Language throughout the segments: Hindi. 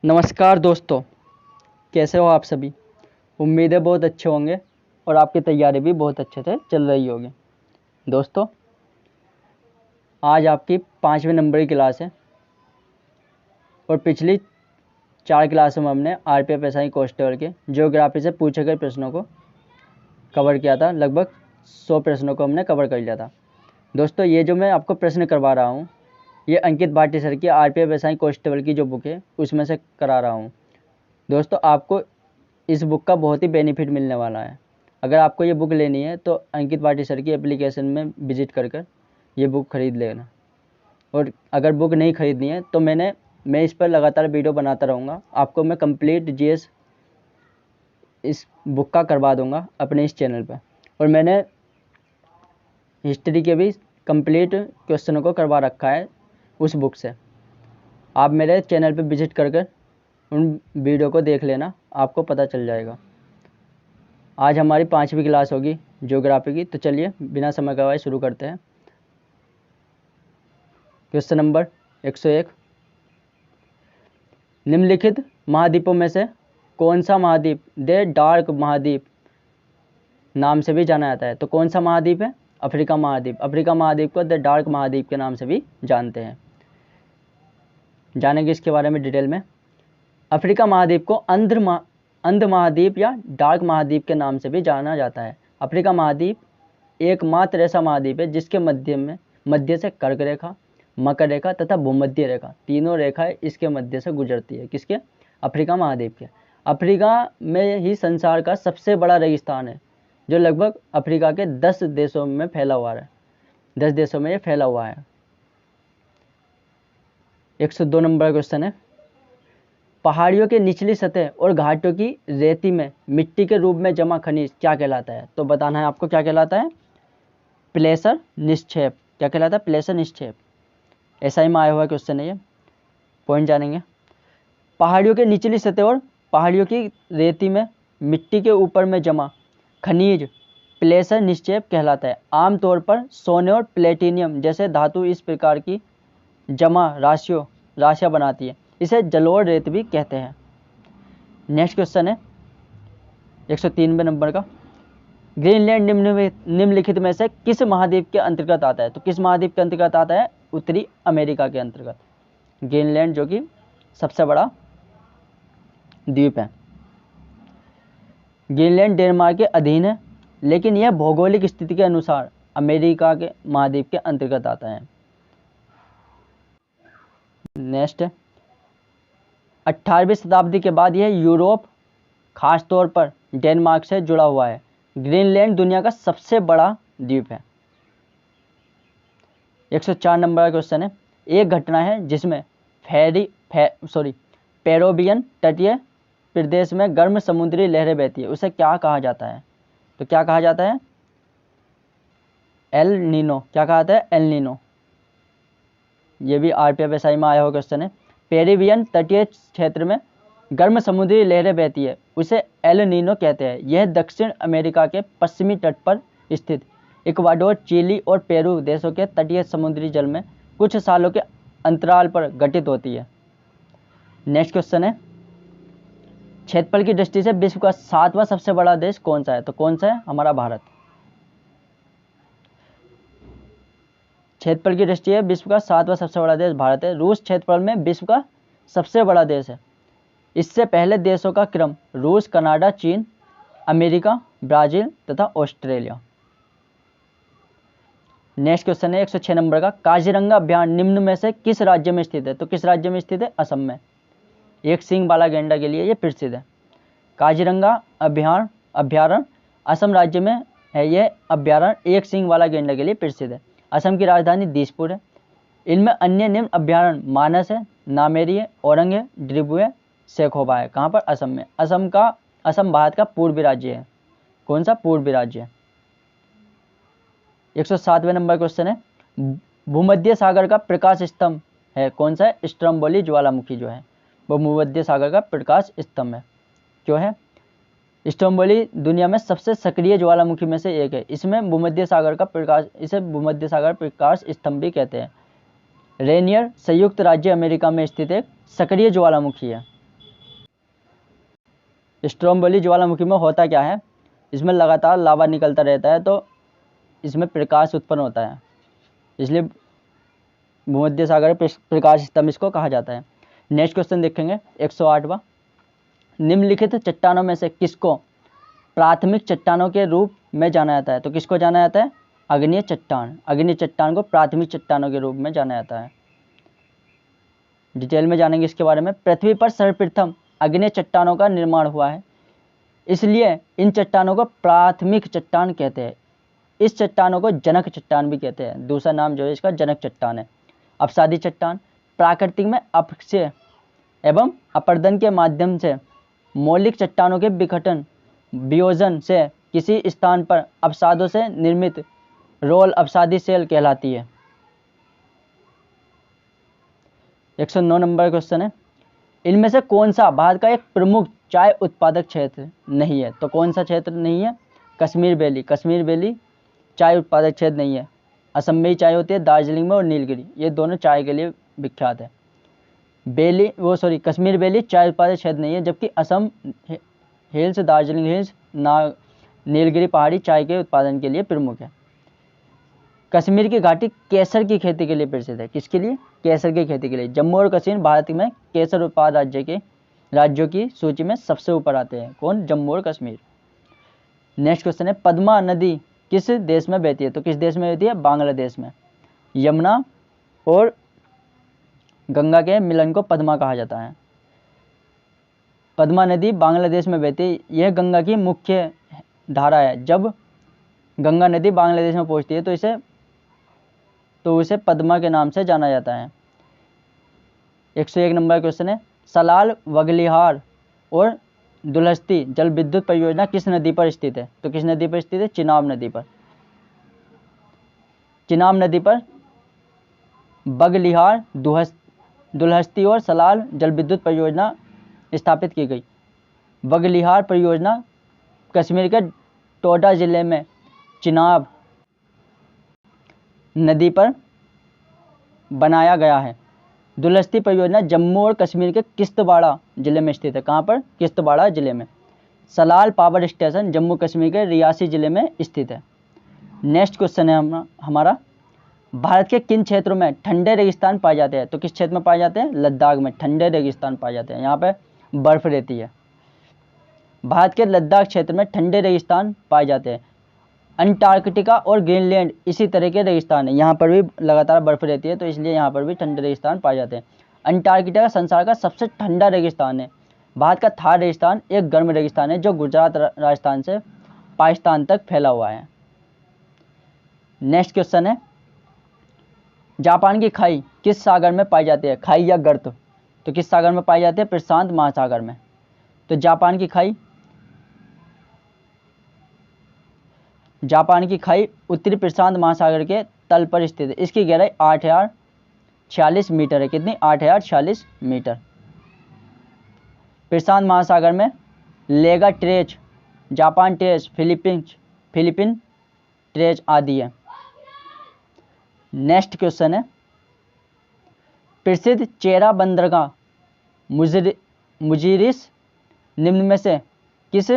नमस्कार दोस्तों, कैसे हो आप सभी। उम्मीद है बहुत अच्छे होंगे और आपकी तैयारी भी बहुत अच्छे से चल रही होगी। दोस्तों, आज आपकी 5वें नंबर की क्लास है और पिछली 4 क्लासों में हमने आरपीएफ एसआई कांस्टेबल के ज्योग्राफी से पूछे गए प्रश्नों को कवर किया था। लगभग 100 प्रश्नों को हमने कवर कर लिया था। दोस्तों, ये जो मैं आपको प्रश्न करवा रहा हूँ, ये अंकित भाटी सर की आरपीएफ एसआई कांस्टेबल की जो बुक है उसमें से करा रहा हूँ। दोस्तों, आपको इस बुक का बहुत ही बेनिफिट मिलने वाला है। अगर आपको ये बुक लेनी है तो अंकित भाटी सर की एप्लीकेशन में विजिट कर ये बुक खरीद लेना। और अगर बुक नहीं खरीदनी है तो मैं इस पर लगातार वीडियो बनाता रहूँगा। आपको मैं कंप्लीट जीएस इस बुक का करवा दूँगा अपने इस चैनल पर। और मैंने हिस्ट्री के भी कंप्लीट क्वेश्चनों को करवा रखा है उस बुक से। आप मेरे चैनल पर विजिट कर उन वीडियो को देख लेना, आपको पता चल जाएगा। आज हमारी 5वीं क्लास होगी ज्योग्राफी की। तो चलिए बिना समय गवाए शुरू करते हैं। क्वेश्चन नंबर 101, निम्नलिखित महाद्वीपों में से कौन सा महाद्वीप द डार्क महाद्वीप नाम से भी जाना जाता है। तो कौन सा महाद्वीप है? अफ्रीका महाद्वीप। अफ्रीका महाद्वीप को द डार्क महाद्वीप के नाम से भी जानते हैं। जानेंगे इसके बारे में डिटेल में। अफ्रीका महाद्वीप को अंध महाद्वीप या डार्क महाद्वीप के नाम से भी जाना जाता है। अफ्रीका महाद्वीप एकमात्र ऐसा महाद्वीप है जिसके मध्य से कर्क रेखा, मकर रेखा तथा भूमध्य रेखा, तीनों रेखाएं इसके मध्य से गुजरती है। किसके? अफ्रीका महाद्वीप के। अफ्रीका में ही संसार का सबसे बड़ा रेगिस्तान है, जो लगभग अफ्रीका के 10 देशों में फैला हुआ है। 10 देशों में ये फैला हुआ है। 102 नंबर क्वेश्चन है, पहाड़ियों के निचली सतह और घाटों की रेती में मिट्टी के रूप में जमा खनिज क्या कहलाता है? तो बताना है आपको क्या कहलाता है। प्लेसर निक्षेप। क्या कहलाता है? प्लेसर निक्षेप। एसआई में आया हुआ क्वेश्चन है ये। पॉइंट जानेंगे। पहाड़ियों के निचली सतह और पहाड़ियों की रेती में मिट्टी के ऊपर में जमा खनिज प्लेसर निक्षेप कहलाता है। आमतौर पर सोने और प्लेटिनियम जैसे धातु इस प्रकार की जमा राशियां बनाती है। इसे जलोढ़ रेत भी कहते हैं। नेक्स्ट क्वेश्चन है 103 नंबर का, ग्रीनलैंड निम्नलिखित में से किस महाद्वीप के अंतर्गत आता है? तो किस महाद्वीप के अंतर्गत आता है? उत्तरी अमेरिका के अंतर्गत ग्रीनलैंड, जो कि सबसे बड़ा द्वीप है। ग्रीनलैंड डेनमार्क के अधीन है, लेकिन यह भौगोलिक स्थिति के अनुसार अमेरिका के महाद्वीप के अंतर्गत आता है। नेक्स्ट है 18वीं शताब्दी के बाद यह यूरोप, खास तौर पर डेनमार्क से जुड़ा हुआ है। ग्रीनलैंड दुनिया का सबसे बड़ा द्वीप है। 104 नंबर का क्वेश्चन है, एक घटना है जिसमें पेरोबियन तटीय प्रदेश में गर्म समुद्री लहरें बहती है, उसे क्या कहा जाता है? तो क्या कहा जाता है? El Nino. क्या कहा जाता है? El Nino. ये भी आरपीएफ एसआई में आया हुआ क्वेश्चन है। पेरिवियन तटीय क्षेत्र में गर्म समुद्री लहरें बहती है, उसे एल नीनो कहते हैं। यह दक्षिण अमेरिका के पश्चिमी तट पर स्थित इक्वाडोर, चिली और पेरू देशों के तटीय समुद्री जल में कुछ सालों के अंतराल पर घटित होती है। नेक्स्ट क्वेश्चन है, क्षेत्रफल की दृष्टि से विश्व का 7वां सबसे बड़ा देश कौन सा है? तो कौन सा है? हमारा भारत। क्षेत्रफल की दृष्टि से विश्व का 7वां सबसे बड़ा देश भारत है। रूस क्षेत्रफल में विश्व का सबसे बड़ा देश है। इससे पहले देशों का क्रम रूस, कनाडा, चीन, अमेरिका, ब्राजील तथा ऑस्ट्रेलिया। नेक्स्ट क्वेश्चन है 106 नंबर का, काजीरंगा अभयारण्य निम्न में से किस राज्य में स्थित है? तो किस राज्य में स्थित है? असम में। एक सींग वाला गैंडा के लिए यह प्रसिद्ध है। काजीरंगा अभयारण्य असम राज्य में है। यह अभयारण्य एक सींग वाला गैंडा के लिए प्रसिद्ध है। असम की राजधानी दिसपुर है। इनमें अन्य निम्न अभयारण्य मानस है, नामेरी है, औरंग है, ड्रिबू है, शेखोबा है। कहाँ पर? असम में। असम भारत का पूर्वी राज्य है। कौन सा? पूर्वी राज्य है। 107वें नंबर क्वेश्चन है, भूमध्य सागर का प्रकाश स्तंभ है कौन सा है? स्ट्रोम्बोली ज्वालामुखी जो है वो भूमध्य सागर का प्रकाश स्तंभ है। क्यों है? स्ट्रोम्बोली दुनिया में सबसे सक्रिय ज्वालामुखी में से एक है। इसे भूमध्य सागर प्रकाश स्तंभ भी कहते हैं। रेनियर संयुक्त राज्य अमेरिका में स्थित एक सक्रिय ज्वालामुखी है। स्ट्रोम्बोली ज्वालामुखी में होता क्या है, इसमें लगातार लावा निकलता रहता है, तो इसमें प्रकाश उत्पन्न होता है, इसलिए भूमध्य सागर प्रकाश स्तंभ इसको कहा जाता है। नेक्स्ट क्वेश्चन देखेंगे 108वां। निम्नलिखित चट्टानों में से किसको प्राथमिक चट्टानों के रूप में जाना जाता है? तो किसको जाना जाता है? अग्नीय चट्टान। अग्नीय चट्टान को प्राथमिक चट्टानों के रूप में जाना जाता है। डिटेल में जानेंगे इसके बारे में। पृथ्वी पर सर्वप्रथम अग्नीय चट्टानों का निर्माण हुआ है, इसलिए इन चट्टानों को प्राथमिक चट्टान कहते हैं। इस चट्टानों को जनक चट्टान भी कहते हैं। दूसरा नाम जो है इसका जनक चट्टान है। अपसादी चट्टान प्राकृतिक में अपक्षय एवं अपर्दन के माध्यम से मौलिक चट्टानों के विघटन वियोजन से किसी स्थान पर अपसादों से निर्मित रोल अपसादी सेल कहलाती है। 109 नंबर क्वेश्चन है, इनमें से कौन सा भारत का एक प्रमुख चाय उत्पादक क्षेत्र नहीं है? तो कौन सा क्षेत्र नहीं है? कश्मीर वैली। कश्मीर वैली चाय उत्पादक क्षेत्र नहीं है। असम में ही चाय होती है, दार्जिलिंग में और नीलगिरी, ये दोनों चाय के लिए विख्यात है। कश्मीर वैली चाय उत्पादक क्षेत्र नहीं है, जबकि असम हिल्स, दार्जिलिंग हिल्स, नीलगिरी पहाड़ी चाय के उत्पादन के लिए प्रमुख है। कश्मीर की घाटी केसर की खेती के लिए प्रसिद्ध है। किसके लिए? केसर की खेती के लिए। जम्मू और कश्मीर भारत में केसर उत्पाद राज्यों की सूची में सबसे ऊपर आते हैं। कौन? जम्मू और कश्मीर। नेक्स्ट क्वेश्चन है, पद्मा नदी किस देश में बहती है? तो किस देश में बहती है? बांग्लादेश में। यमुना और गंगा के मिलन को पद्मा कहा जाता है। पद्मा नदी बांग्लादेश में बहती है, यह गंगा की मुख्य धारा है। जब गंगा नदी बांग्लादेश में पहुंचती है तो उसे पद्मा के नाम से जाना जाता है। 101 नंबर क्वेश्चन है, सलाल, वगलिहार और दुलहस्ती जल विद्युत परियोजना किस नदी पर स्थित है? तो किस नदी पर स्थित है? चिनाब नदी पर। चिनाब नदी पर बगलिहार, दुलहस्ती और सलाल जल विद्युत परियोजना स्थापित की गई। बगलिहार परियोजना कश्मीर के टोडा जिले में चिनाब नदी पर बनाया गया है। दुलहस्ती परियोजना जम्मू और कश्मीर के किश्तवाड़ा जिले में स्थित है। कहाँ पर? किश्तवाड़ा जिले में। सलाल पावर स्टेशन जम्मू कश्मीर के रियासी जिले में स्थित है। नेक्स्ट क्वेश्चन है हमारा, भारत के किन क्षेत्रों में ठंडे रेगिस्तान पाए जाते हैं? तो किस क्षेत्र में पाए जाते हैं? लद्दाख में ठंडे रेगिस्तान पाए जाते हैं, यहाँ पे बर्फ रहती है। भारत के लद्दाख क्षेत्र में ठंडे रेगिस्तान पाए जाते हैं। अंटार्कटिका और ग्रीनलैंड इसी तरह के रेगिस्तान है, यहाँ पर भी लगातार बर्फ रहती है, तो इसलिए यहाँ पर भी ठंडे रेगिस्तान पाए जाते हैं। अंटार्कटिका संसार का सबसे ठंडा रेगिस्तान है। भारत का थार रेगिस्तान एक गर्म रेगिस्तान है जो गुजरात राजस्थान से पाकिस्तान तक फैला हुआ है। नेक्स्ट क्वेश्चन है, जापान की खाई किस सागर में पाई जाती है? खाई या गर्त, तो किस सागर में पाई जाती है? प्रशांत महासागर में। तो जापान की खाई उत्तरी प्रशांत महासागर के तल पर स्थित है। इसकी गहराई 8046 मीटर है। कितनी? 8046 मीटर। प्रशांत महासागर में लेगा ट्रेच, जापान ट्रेच, फिलीपीन ट्रेच आदि है। नेक्स्ट क्वेश्चन है, प्रसिद्ध चेरा बंदरगाह मुजिरिस निम्न में से किस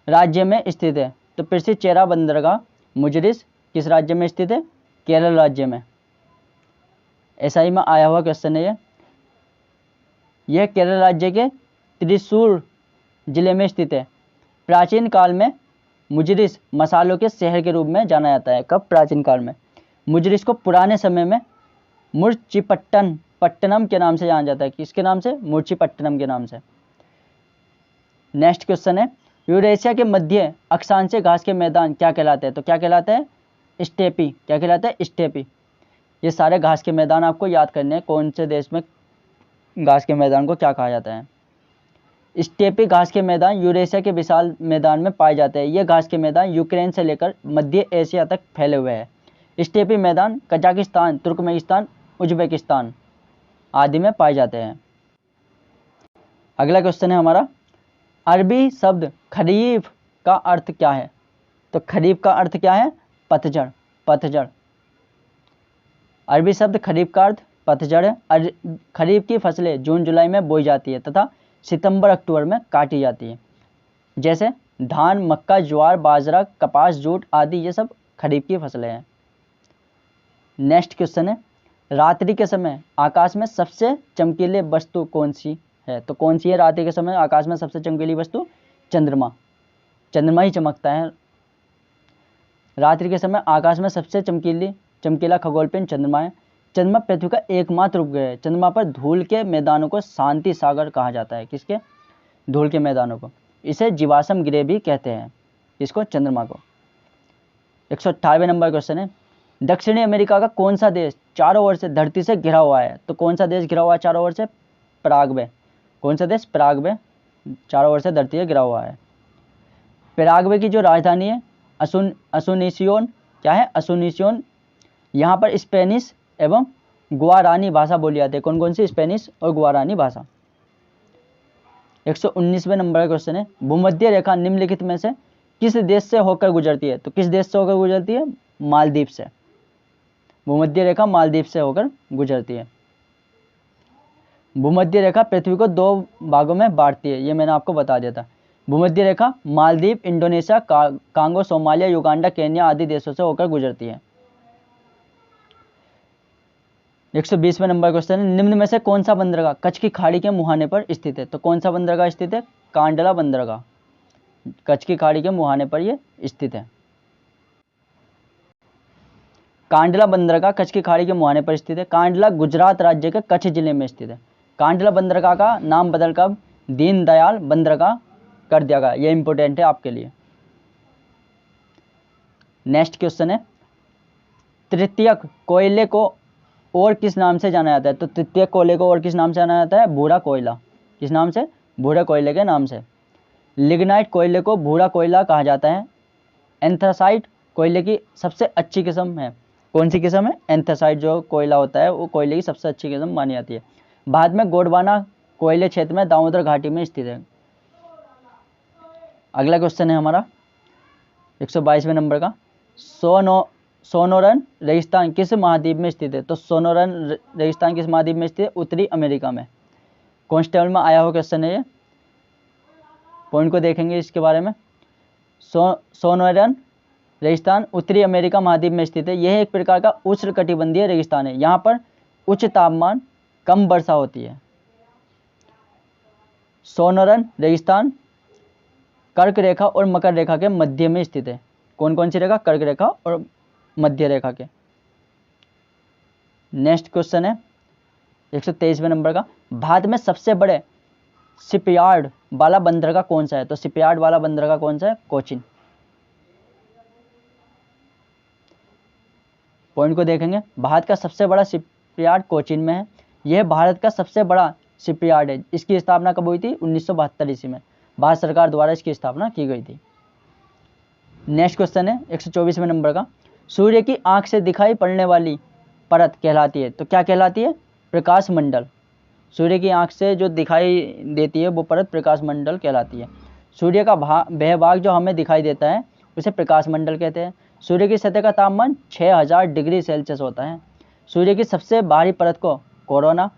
राज्य में स्थित है? तो प्रसिद्ध चेरा बंदरगाह मुजिरिस किस राज्य में स्थित है? केरल राज्य में। एसआई में आया हुआ क्वेश्चन है यह केरल राज्य के त्रिशूर जिले में स्थित है। प्राचीन काल में मुजिरिस मसालों के शहर के रूप में जाना जाता है। कब? प्राचीन काल में। मुजिरिस को पुराने समय में पट्टनम के नाम से जाना जाता है। किसके नाम से? मुर्चीपट्टनम के नाम से। नेक्स्ट क्वेश्चन है, यूरेशिया के मध्य अक्षांशीय घास के मैदान क्या कहलाते हैं? तो क्या कहलाते हैं? स्टेपी। क्या कहलाते हैं? स्टेपी। ये सारे घास के मैदान आपको याद करने हैं, कौन से देश में घास के मैदान को क्या कहा जाता है। स्टेपी घास के मैदान यूरेशिया के विशाल मैदान में पाए जाते हैं। ये घास के मैदान यूक्रेन से लेकर मध्य एशिया तक फैले हुए हैं। स्टेपी मैदान कजाकिस्तान, तुर्कमेनिस्तान, उज्बेकिस्तान आदि में पाए जाते हैं। अगला क्वेश्चन है हमारा, अरबी शब्द खरीफ का अर्थ क्या है? तो खरीफ का अर्थ क्या है? पतझड़। पतझड़। अरबी शब्द खरीफ का अर्थ पतझड़ है। खरीफ की फसलें जून जुलाई में बोई जाती है तथा सितंबर अक्टूबर में काटी जाती है। जैसे धान, मक्का, ज्वार, बाजरा, कपास, जूट आदि ये सब खरीफ की फसलें हैं। नेक्स्ट क्वेश्चन है, रात्रि के समय आकाश में सबसे चमकीली वस्तु कौन सी है? तो कौन सी है रात्रि के समय आकाश में सबसे चमकीली वस्तु? चंद्रमा। चंद्रमा ही चमकता है रात्रि के समय आकाश में सबसे चमकीला खगोल पिंड चंद्रमा है। चंद्रमा पृथ्वी का एकमात्र उपग्रह है। चंद्रमा पर धूल के मैदानों को शांति सागर कहा जाता है। किसके? धूल के मैदानों को। इसे जीवाश्म गृह भी कहते हैं। इसको? चंद्रमा को। 198 नंबर क्वेश्चन है, दक्षिणी अमेरिका का कौन सा देश चारों ओर से धरती से घिरा हुआ है? तो कौन सा देश घिरा हुआ है चारों ओर से? पराग्वे। कौन सा देश? पराग्वे चारों ओर से धरती से घिरा हुआ है। पराग्वे की जो राजधानी है असुनिसियोन, क्या है? असुनिसियोन। यहाँ पर स्पेनिश एवं गुआरानी भाषा बोली जाती है। कौन कौन सी? स्पेनिश और गुआरानी भाषा। 119वें नंबर का क्वेश्चन है, भूमध्य रेखा निम्नलिखित में से किस देश से होकर गुजरती है? तो किस देश से होकर गुजरती है? मालदीव से। भूमध्य रेखा मालदीव से होकर गुजरती है। भूमध्य रेखा पृथ्वी को 2 भागों में बांटती है, ये मैंने आपको बता दिया था। भूमध्य रेखा Maldives, Indonesia, Congo, Somalia, Uganda, Kenya आदि देशों से होकर गुजरती है। 120वें नंबर क्वेश्चन है, निम्न में से कौन सा बंदरगाह कच्छ की खाड़ी के मुहाने पर स्थित है? तो कौन सा बंदरगाह स्थित है? कांडला बंदरगाह कच्छ की खाड़ी के मुहाने पर यह स्थित है। कांडला बंदरगाह कच्छ की खाड़ी के मुहाने पर स्थित है। कांडला गुजरात राज्य के कच्छ जिले में स्थित है। कांडला बंदरगाह का नाम बदलकर दीनदयाल बंदरगाह कर दिया गया। यह इंपॉर्टेंट है आपके लिए। नेक्स्ट क्वेश्चन है, तृतीयक कोयले को और किस नाम से जाना जाता है? तो तृतीयक कोयले को और किस नाम से जाना जाता है? भूरा कोयला। किस नाम से? भूरा कोयले के नाम से। लिग्नाइट कोयले को भूरा कोयला कहा जाता है। एंथ्रासाइट कोयले की सबसे अच्छी किस्म है। कौन सी किस्म है? एंथ्रासाइट जो कोयला होता है वो कोयले की सबसे अच्छी किस्म मानी जाती है। भारत में गोंडवाना कोयले क्षेत्र में दामोदर घाटी में स्थित है। अगला क्वेश्चन है हमारा 122वें नंबर का, सोनोरन रेगिस्तान किस महाद्वीप में स्थित है? तो सोनोरन रेगिस्तान किस महाद्वीप में स्थित है? उत्तरी अमेरिका में। कांस्टेबल में आया हुआ क्वेश्चन है ये, पॉइंट को देखेंगे इसके बारे में। सोनोरन रेगिस्तान उत्तरी अमेरिका महाद्वीप में स्थित है। यह एक प्रकार का उष्णकटिबंधीय रेगिस्तान है। यहाँ पर उच्च तापमान, कम वर्षा होती है। सोनोरन रेगिस्तान कर्क रेखा और मकर रेखा के मध्य में स्थित है। कौन कौन सी रेखा? कर्क रेखा और मध्य रेखा के। नेक्स्ट क्वेश्चन है 123वें नंबर का, भारत में सबसे बड़े शिपयार्ड वाला बंदरगाह कौन सा है? तो शिपयार्ड वाला बंदरगाह कौन सा है? कोचीन। पॉइंट को देखेंगे, भारत का सबसे बड़ा शिपयार्ड कोचीन में है। यह भारत का सबसे बड़ा शिपयार्ड है। इसकी स्थापना कब हुई थी? 1972 ईस्वी में भारत सरकार द्वारा इसकी स्थापना की गई थी। नेक्स्ट क्वेश्चन है 124वें नंबर का, सूर्य की आंख से दिखाई पड़ने वाली परत कहलाती है। तो क्या कहलाती है? प्रकाश मंडल। सूर्य की आंख से जो दिखाई देती है वो परत प्रकाश मंडल कहलाती है। सूर्य का वह भाग जो हमें दिखाई देता है उसे प्रकाश मंडल कहते हैं। सूर्य की सतह का तापमान 6000 डिग्री सेल्सियस होता है। सूर्य की सबसे बाहरी परत को कोरोना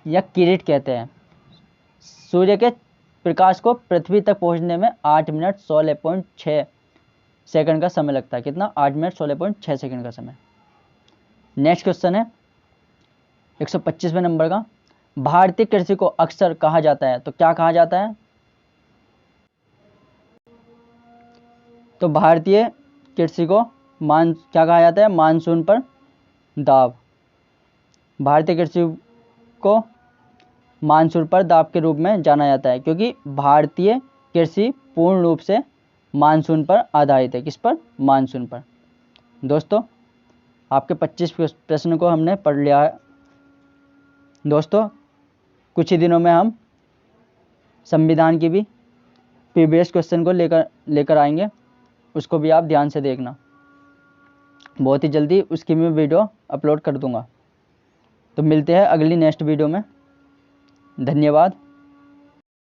या किरीट कहते हैं। सूर्य के प्रकाश को पृथ्वी तक पहुंचने में 8 मिनट 16.6 सेकंड का समय लगता है। कितना? 8 मिनट 16.6 सेकंड का समय। नेक्स्ट क्वेश्चन है 125वें नंबर का, भारतीय कृषि को अक्सर कहा जाता है। तो क्या कहा जाता है? तो भारतीय कृषि को क्या कहा जाता है? मानसून पर दाब। भारतीय कृषि को मानसून पर दाब के रूप में जाना जाता है क्योंकि भारतीय कृषि पूर्ण रूप से मानसून पर आधारित है। किस पर? मानसून पर। दोस्तों आपके 25 प्रश्न को हमने पढ़ लिया है। दोस्तों कुछ ही दिनों में हम संविधान की भी प्रीवियस क्वेश्चन को लेकर आएंगे, उसको भी आप ध्यान से देखना। बहुत ही जल्दी उसकी मैं वीडियो अपलोड कर दूंगा। तो मिलते हैं अगली नेक्स्ट वीडियो में। धन्यवाद।